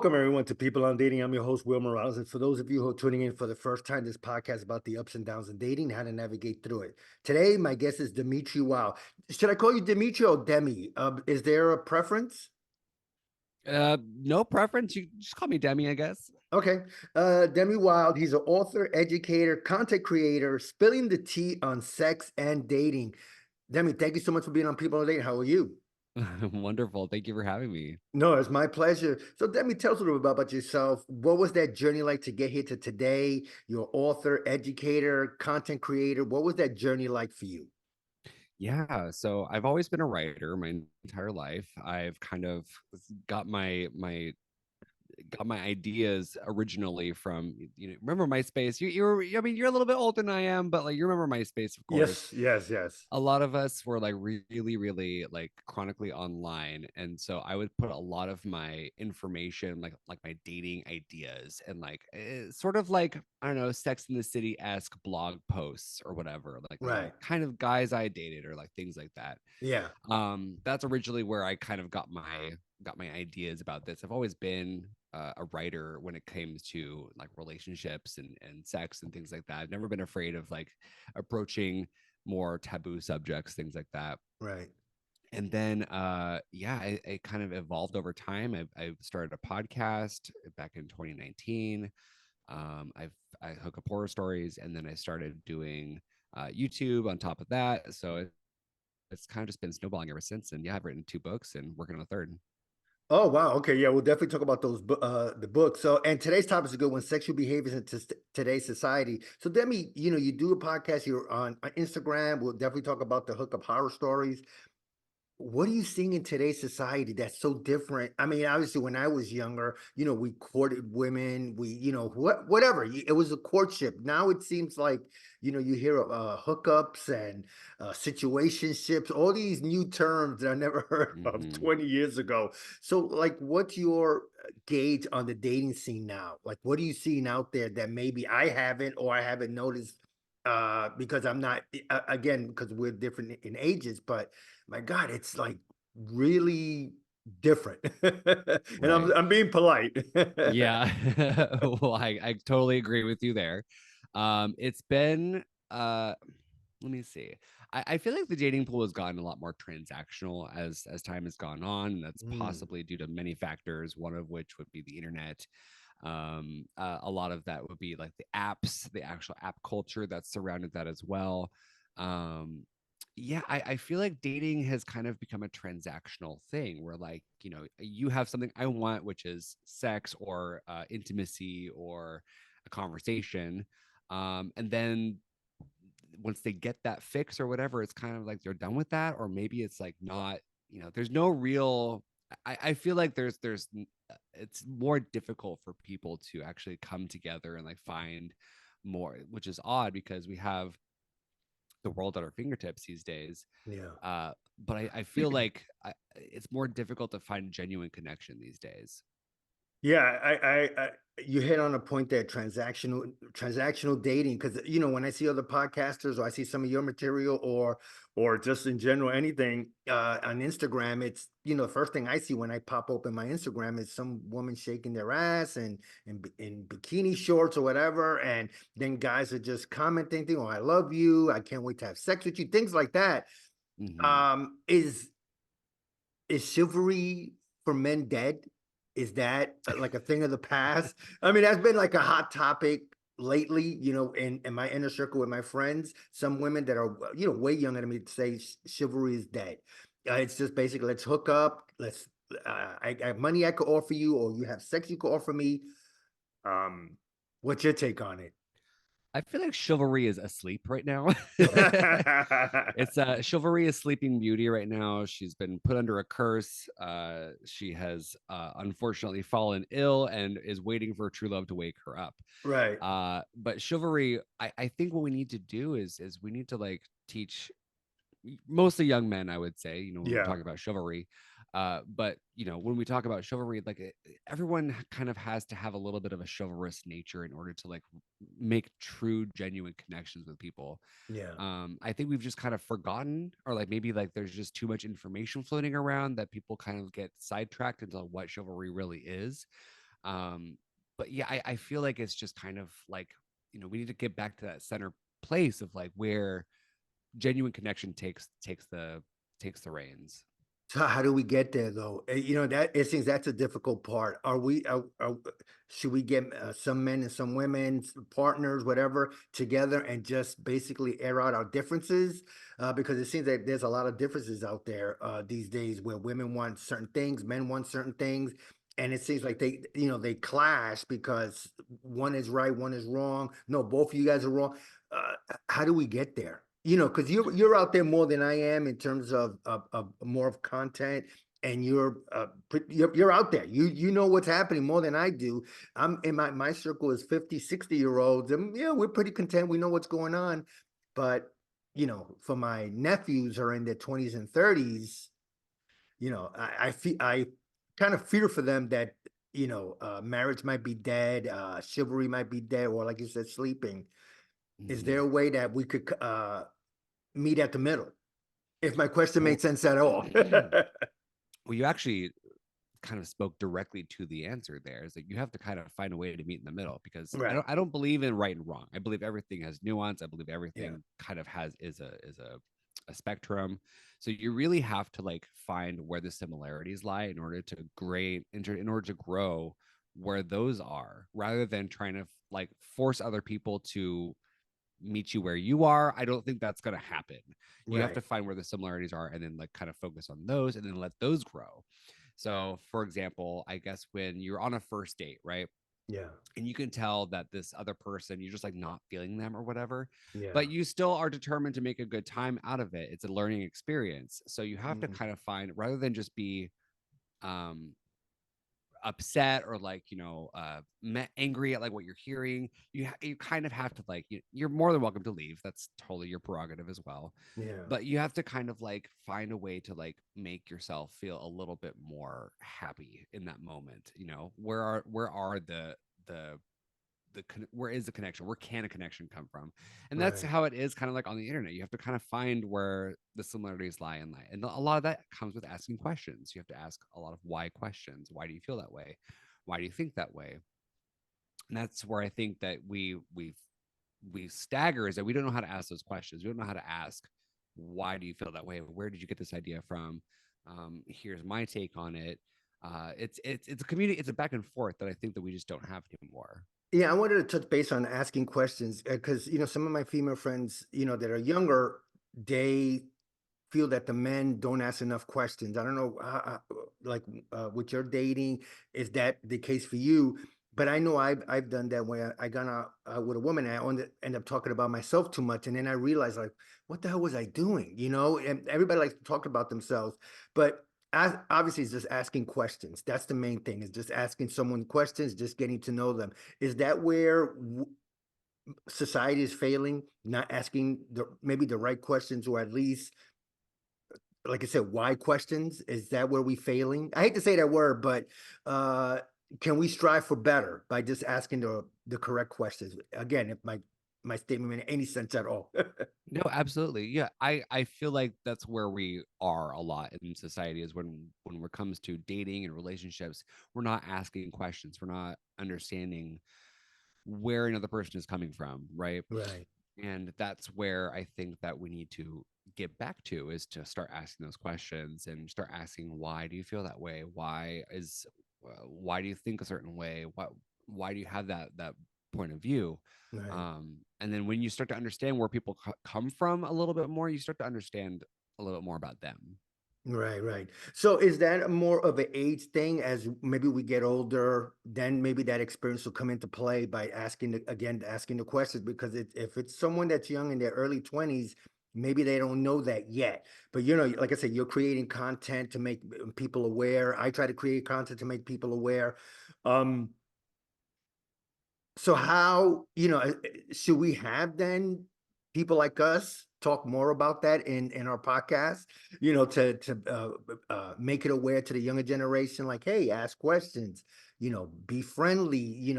Welcome, everyone, to People on Dating. I'm your host, Will Morales. And for those of you who are tuning in for the first time, this podcast is about the ups and downs in dating, how to navigate through it. Today, my guest is Demitri Wylde. Should I call you Demitri or Demi? Is there a preference? No preference. You just call me Demi, I guess. Okay. Demi Wylde, he's an author, educator, content creator, spilling the tea on sex and dating. Demi, thank you so much for being on People on Dating. How are you? Wonderful. Thank you for having me. No, it's my pleasure. So, Demi, tell us a little bit about yourself. What was that journey like to get here to today? You're author, educator, content creator. What was that journey like for you? Yeah, so I've always been a writer my entire life. I've kind of got my ideas originally from remember MySpace. I mean you're a little bit older than I am, but like you remember MySpace, of course. Yes, yes, yes. A lot of us were like really like chronically online, and so I would put a lot of my information, like my dating ideas, and like sort of like, I don't know, Sex in the City-esque blog posts or whatever, like Right. kind of guys I dated or like things like that. Yeah. That's originally where I kind of got my ideas about this. I've always been a writer when it comes to like relationships and sex and things like that. I've never been afraid of like approaching more taboo subjects, things like that. Right. And then yeah, it kind of evolved over time. I started a podcast back in 2019. I hook up horror stories, and then I started doing YouTube on top of that. So it's kind of just been snowballing ever since. And yeah, I've written 2 books and working on a third. Oh, wow. Okay. Yeah, we'll definitely talk about the books. So, and today's topic is a good one: sexual behaviors in today's society. So, Demi, you do a podcast. You're on Instagram. We'll definitely talk about the hookup horror stories. What are you seeing in today's society that's so different? I mean, obviously, when I was younger, we courted women, whatever. It was a courtship. Now it seems like, you hear of hookups and situationships, all these new terms that I never heard of Mm-hmm. 20 years ago. So, like, what's your gauge on the dating scene now? Like, what are you seeing out there that maybe I haven't or I haven't noticed because I'm not, again, because we're different in ages, but my God, it's like really different. And I'm Right. I'm being polite. Yeah. Well, I totally agree with you there. It's been let me see. I feel like the dating pool has gotten a lot more transactional as time has gone on. And that's Mm, possibly due to many factors, one of which would be the internet. A lot of that would be like the apps, the actual app culture that's surrounded that as well. Um, yeah, I feel like dating has kind of become a transactional thing where, like, you have something I want, which is sex or intimacy or a conversation. And then once they get that fix or whatever, it's kind of like they're done with that, or maybe it's like not, there's no real. I feel like it's more difficult for people to actually come together and like find more, which is odd because we have the world at our fingertips these days. yeah. But I feel like it's more difficult to find genuine connection these days. Yeah, you hit on a point there, transactional dating. Because when I see other podcasters, or I see some of your material, or just in general anything on Instagram, it's the first thing I see when I pop open my Instagram is some woman shaking their ass and in bikini shorts or whatever, and then guys are just commenting, "Oh, I love you, I can't wait to have sex with you," things like that. Hmm. Is chivalry for men dead? Is that like a thing of the past? I mean, that's been like a hot topic lately, in my inner circle with my friends. Some women that are, way younger than me say chivalry is dead. It's just basically let's hook up. I have money I could offer you, or you have sex you could offer me. Um, what's your take on it? I feel like chivalry is asleep right now. It's chivalry is sleeping beauty right now. She's been put under a curse. She has unfortunately fallen ill and is waiting for true love to wake her up. Right. But chivalry, I think what we need to do is we need to like teach mostly young men, I would say, when we're Yeah. talking about chivalry. But when we talk about chivalry, like everyone kind of has to have a little bit of a chivalrous nature in order to like make true, genuine connections with people. Yeah. I think we've just kind of forgotten, or like maybe like there's just too much information floating around that people kind of get sidetracked into what chivalry really is. Um, but yeah, I feel like it's just kind of like, we need to get back to that center place of like where genuine connection takes the reins. So how do we get there though? That it seems that's a difficult part. Should we get some men and some women, partners, whatever, together and just basically air out our differences? Because it seems that there's a lot of differences out there these days where women want certain things, men want certain things, and it seems like they clash because one is right, one is wrong. No, both of you guys are wrong. How do we get there? Because you're out there more than I am in terms of more of content, and you're out there. You know what's happening more than I do. I'm in my circle is 50, 60 year olds, and yeah, we're pretty content. We know what's going on, but for my nephews who are in their 20s and 30s, I kind of fear for them that marriage might be dead, chivalry might be dead, or like you said, sleeping. Is there Mhm. a way that we could meet at the middle? If my question Well, made sense at all. well, you actually kind of spoke directly to the answer there. Is that you have to kind of find a way to meet in the middle, because I Right. don't I don't believe in right and wrong. I believe everything has nuance. I believe Yeah. everything kind of has is a spectrum. So you really have to like find where the similarities lie in order to in order to grow where those are, rather than trying to like force other people to meet you where you are. I don't think that's going to happen. You have Right. to find where the similarities are and then like kind of focus on those and then let those grow. So, for example, I guess when you're on a first date, right? Yeah. And you can tell that this other person, you're just like not feeling them or whatever, Yeah. but you still are determined to make a good time out of it. It's a learning experience. So you have to Mhm. kind of find, rather than just be um upset or like angry at like what you're hearing, you kind of have to like you're more than welcome to leave. That's totally your prerogative as well, Yeah. but you have to kind of like find a way to like make yourself feel a little bit more happy in that moment. Where are where is the connection, where can a connection come from? And that's Right. how it is kind of like on the internet. You have to kind of find where the similarities lie in life, and a lot of that comes with asking questions. You have to ask a lot of why questions. Why do you feel that way? Why do you think that way? And that's where I think that we stagger, is that we don't know how to ask those questions. We don't know how to ask, why do you feel that way? Where did you get this idea from? Here's my take on it. It's a community. It's a back and forth that I think that we just don't have anymore. Yeah, I wanted to touch base on asking questions because some of my female friends, that are younger, they feel that the men don't ask enough questions. I don't know, like with your dating, is that the case for you? But I know I've done that where I got out with a woman and end up talking about myself too much, and then I realized like, what the hell was I doing? And everybody likes to talk about themselves, but obviously it's just asking questions. That's the main thing, is just asking someone questions, just getting to know them. Is that where society is failing, not asking maybe the right questions, or at least, like I said, why questions? Is that where we failing? I hate to say that word, but uh, can we strive for better by just asking the correct questions? Again, if my statement made any sense at all. No, absolutely. Yeah. I feel like that's where we are a lot in society, is when it comes to dating and relationships, we're not asking questions. We're not understanding where another person is coming from, right? Right, And that's where I think that we need to get back to, is to start asking those questions and start asking, why do you feel that way? Why do you think a certain way? Why do you have that point of view? right. And then when you start to understand where people come from a little bit more, you start to understand a little bit more about them. Right, right. So is that more of an age thing? As maybe we get older, then maybe that experience will come into play by asking the questions. Because if it's someone that's young in their early 20s, maybe they don't know that yet. But like I said, you're creating content to make people aware. I try to create content to make people aware. Um, so how, should we have then people like us talk more about that in our podcast, to make it aware to the younger generation, like, hey, ask questions, be friendly,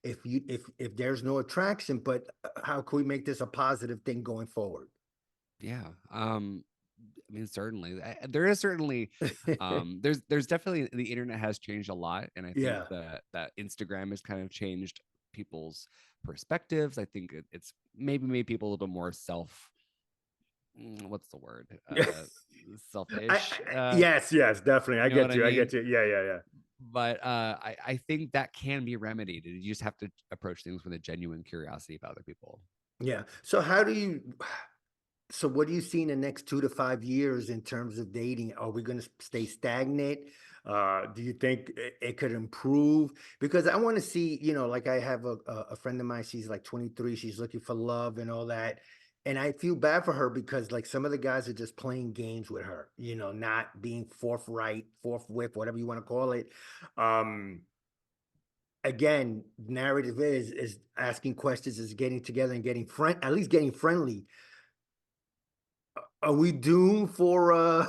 if there's no attraction, but how can we make this a positive thing going forward? Yeah. I mean, certainly there is certainly there's definitely the internet has changed a lot, and I think Yeah. that Instagram has kind of changed people's perspectives. I think it's maybe made people a little bit more what's the word, selfish, Yes, yes, definitely. I you know what get I you. I mean? get you. Yeah, yeah, yeah. But I think that can be remedied. You just have to approach things with a genuine curiosity about other people. Yeah. So how do you so what do you see in the next 2 to 5 years in terms of dating? Are we going to stay stagnant? Do you think it could improve? Because I want to see, like I have a friend of mine, she's like 23, she's looking for love and all that. And I feel bad for her because like some of the guys are just playing games with her, not being forthright, forthwith, whatever you want to call it. Um, Again, narrative is asking questions, is getting together and getting at least getting friendly. Are we doomed for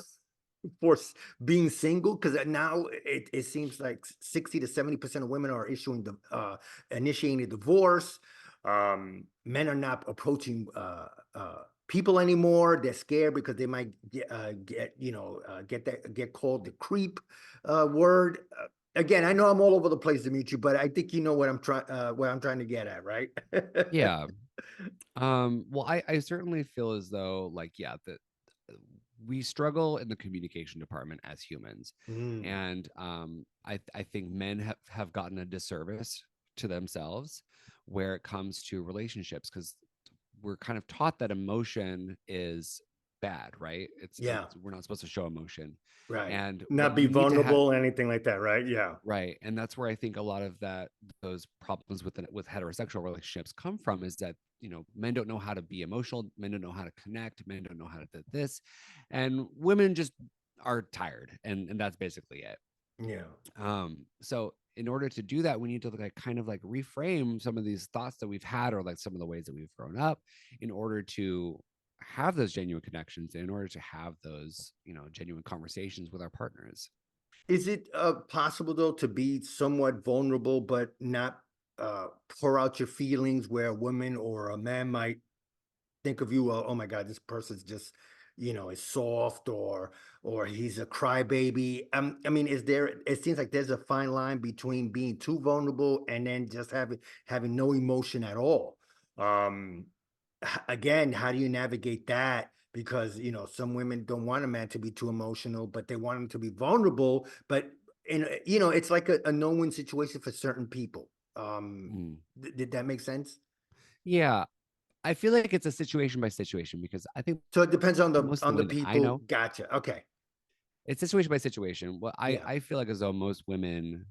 being single? Because now it seems like 60 to 70% of women are issuing the initiating a divorce. Men are not approaching people anymore. They're scared because they might get called the creep word. Again, I know I'm all over the place, Dimitri, but I think you know what I'm trying to get at, right? Yeah. Well, I certainly feel as though, like, yeah, that we struggle in the communication department as humans. Mm, And I think men have gotten a disservice to themselves where it comes to relationships, because we're kind of taught that emotion is bad, right? yeah, We're not supposed to show emotion, right. and Not that be you need to have. vulnerable, anything like that, right? Yeah. Right. And that's where I think a lot of those problems with heterosexual relationships come from, is that, men don't know how to be emotional, men don't know how to connect, men don't know how to do this. And women just are tired. And that's basically it. Yeah. So in order to do that, we need to like kind of like reframe some of these thoughts that we've had, or like some of the ways that we've grown up, in order to have those genuine connections, and in order to have those, genuine conversations with our partners. Is it possible though to be somewhat vulnerable but not pour out your feelings where a woman or a man might think of you, oh my God, this person's just, is soft or he's a crybaby. I mean, it seems like there's a fine line between being too vulnerable and then just having no emotion at all. Um, Again, how do you navigate that? Because some women don't want a man to be too emotional, but they want him to be vulnerable. But it's like a no-win situation for certain people. Mm. Did that make sense? Yeah, I feel like it's a situation by situation, because I think So it depends on the most of the women I people. know, Gotcha. Okay. it's situation by situation. Well, Yeah. I feel like as though most women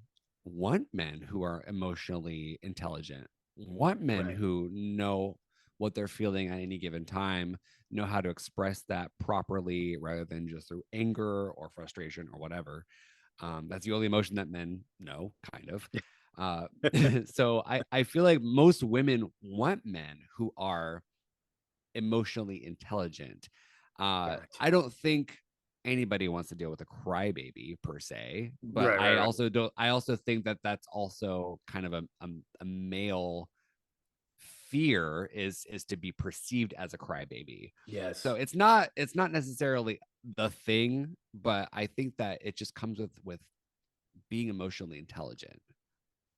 want men who are emotionally intelligent, want men Right. who know what they're feeling at any given time, know how to express that properly rather than just through anger or frustration or whatever. That's the only emotion that men know, kind of. Uh, so I feel like most women want men who are emotionally intelligent. Gotcha. I don't think anybody wants to deal with a crybaby per se, but Right. Right. I Right. also don't. I also think that that's also kind of a male fear, is to be perceived as a crybaby. So Yes. it's not necessarily the thing, but I think that it just comes with being emotionally intelligent.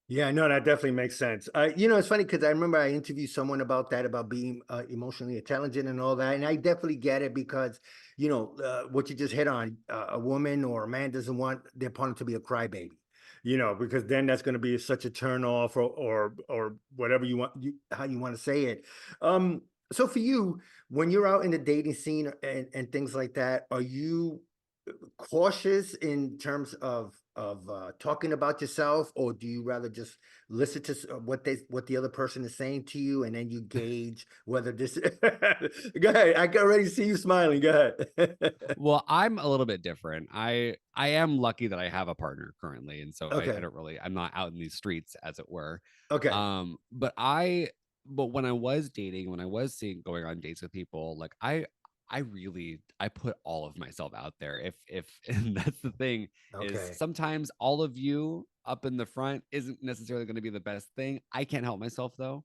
Yeah, no, that definitely makes sense. It's funny because I remember I interviewed someone about that, about being emotionally intelligent and all that, and I definitely get it because, what you just hit on, a woman or a man doesn't want their partner to be a crybaby, because then that's going to be such a turn off or whatever how you want to say it. So for you, when you're out in the dating scene and things like that, are you cautious in terms of talking about yourself, or do you rather just listen to what the other person is saying to you, and then you gauge whether this? Go ahead. I can already see you smiling. Go ahead. Well, I'm a little bit different. I am lucky that I have a partner currently, and so I Okay. don't really, I'm not out in these streets, as it were. Okay. But when I was dating, when I was seeing going on dates with people, like I put all of myself out there. If and that's the thing, is Okay. sometimes all of you up in the front isn't necessarily going to be the best thing. I can't help myself though.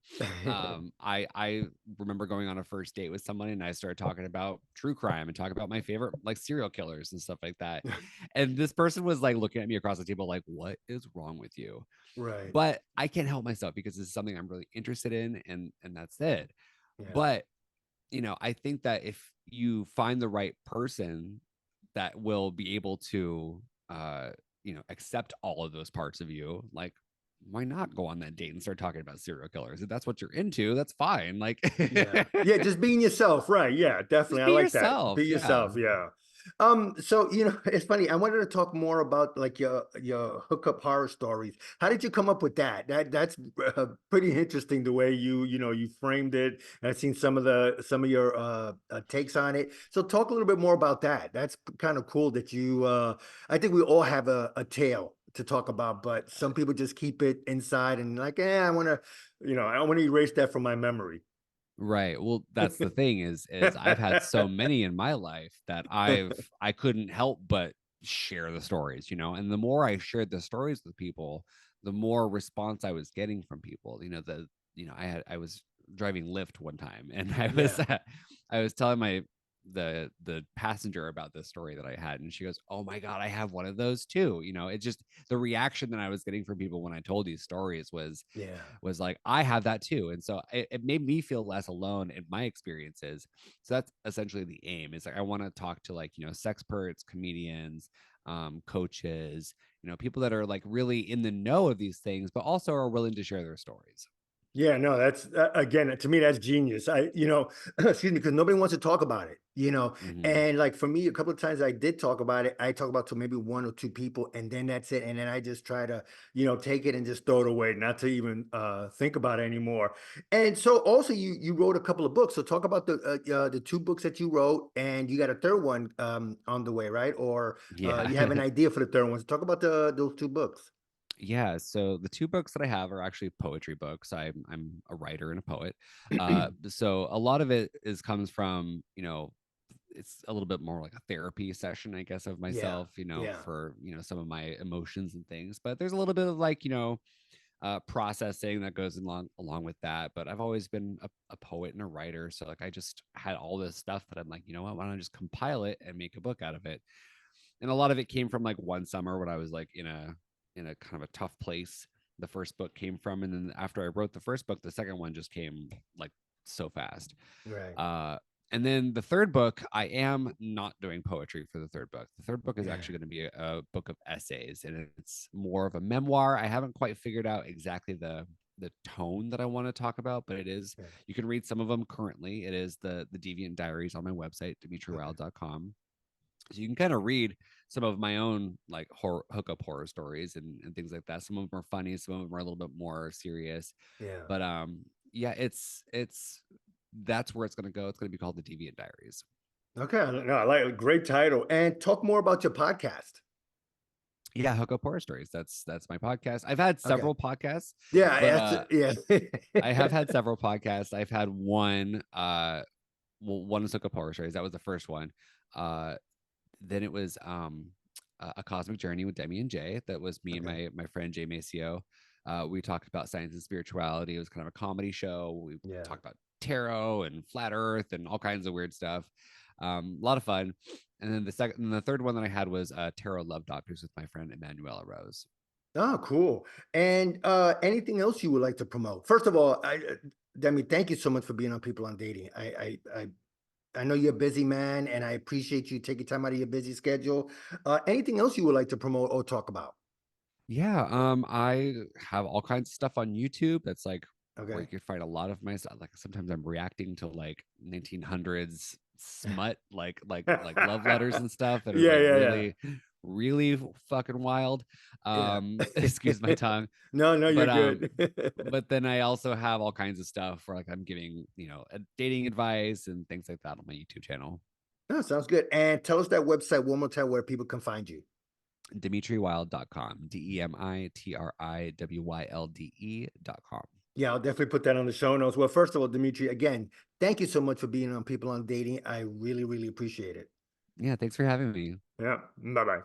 I remember going on a first date with somebody and I started talking about true crime and talking about my favorite like serial killers and stuff like that. And this person was like looking at me across the table like, what is wrong with you? Right. But I can't help myself because this is something I'm really interested in, and that's it. Yeah. But I think that if you find the right person that will be able to accept all of those parts of you, like why not go on that date and start talking about serial killers? If that's what you're into, that's fine. Like Yeah. Yeah, just being yourself, right? Yeah, definitely. just I be like that. yourself. Be Yeah. yourself, yeah. So it's funny. I wanted to talk more about like your hookup horror stories. How did you come up with that? That's pretty interesting the way you framed it. I've seen some of your takes on it. So talk a little bit more about that. That's kind of cool that you I think we all have a tale to talk about, but some people just keep it inside and like, I want to erase that from my memory. Right. Well, that's the thing is I've had so many in my life that I couldn't help but share the stories, and the more I shared the stories with people, the more response I was getting from people. I was driving Lyft one time and I was Yeah. I was telling the passenger about this story that I had, and she goes, "Oh my God, I have one of those too." It just the reaction that I was getting from people when I told these stories Yeah. was like, I have that too. And so it made me feel less alone in my experiences. So that's essentially the aim. Is like I want to talk to like, sexperts, comedians, coaches, people that are like really in the know of these things, but also are willing to share their stories. Yeah, no, that's again, to me, that's genius. Excuse me, because nobody wants to talk about it. Hmm. And like for me, a couple of times I did talk about it. I talk about to maybe one or two people, and then that's it. And then I just try to, take it and just throw it away, not to even think about it anymore. And so also you wrote a couple of books. So talk about the two books that you wrote, and you got a third one on the way, right? Or Yeah. you have an idea for the third one. So talk about the those two books. Yeah, so the two books that I have are actually poetry books. I'm a writer and a poet. So a lot of it is comes from, it's a little bit more like a therapy session, I guess, of Yeah, myself, yeah, for, some of my emotions and things. But there's a little bit of like, processing that goes along with that. But I've always been a poet and a writer. So like I just had all this stuff that I'm like, you know what, why don't I just compile it and make a book out of it? And a lot of it came from like one summer when I was like in a kind of a tough place. The first book came from, and then after I wrote the first book, the second one just came like so fast. right. Uh, and then the third book, I am not doing poetry for the third book. The third book is Yeah. actually going to be a book of essays, and it's more of a memoir. I haven't quite figured out exactly the tone that I want to talk about, but it is, Yeah. you can read some of them currently. It is the Deviant Diaries on my website, Okay. demitriwylde.com. So you can kind of read some of my own like hookup horror stories and things like that. Some of them are funny, some of them are a little bit more serious. Yeah. But yeah, it's that's where it's gonna go. It's gonna be called the Deviant Diaries. Okay. No, I like it. Great title. And talk more about your podcast. Yeah, hookup horror stories. That's my podcast. I've had Okay. several podcasts, Yeah. but Yeah. I have had several podcasts. I've had one well, one is hookup horror stories. That was the first one. Uh then it was a cosmic journey with Demi and Jay. That was me and Okay. my friend Jay Maceo. We talked about science and spirituality. It was kind of a comedy show. We Yeah. talked about tarot and flat earth and all kinds of weird stuff. A lot of fun. And then the third one that I had was tarot love doctors with my friend Emanuela Rose. Oh, cool. And anything else you would like to promote? First of all, Demi, thank you so much for being on People on Dating. I know you're a busy man, and I appreciate you taking time out of your busy schedule. Anything else you would like to promote or talk about? Yeah, I have all kinds of stuff on YouTube. That's like where you Okay. can find a lot of my stuff. Like sometimes I'm reacting to like 1900s smut, like love letters and stuff that are Yeah, like yeah, yeah, really, really fucking wild. yeah. Excuse my tongue, No, no, you're but good. but then I also have all kinds of stuff where like I'm giving dating advice and things like that on my YouTube channel. No, sounds good. And tell us that website one more time where people can find you. DemitriWylde.com, DemitriWylde.com. Yeah, I'll definitely put that on the show notes. Well, first of all, Demitri, again, thank you so much for being on People on Dating. I really, really appreciate it. Yeah, thanks for having me. Yeah. Bye bye.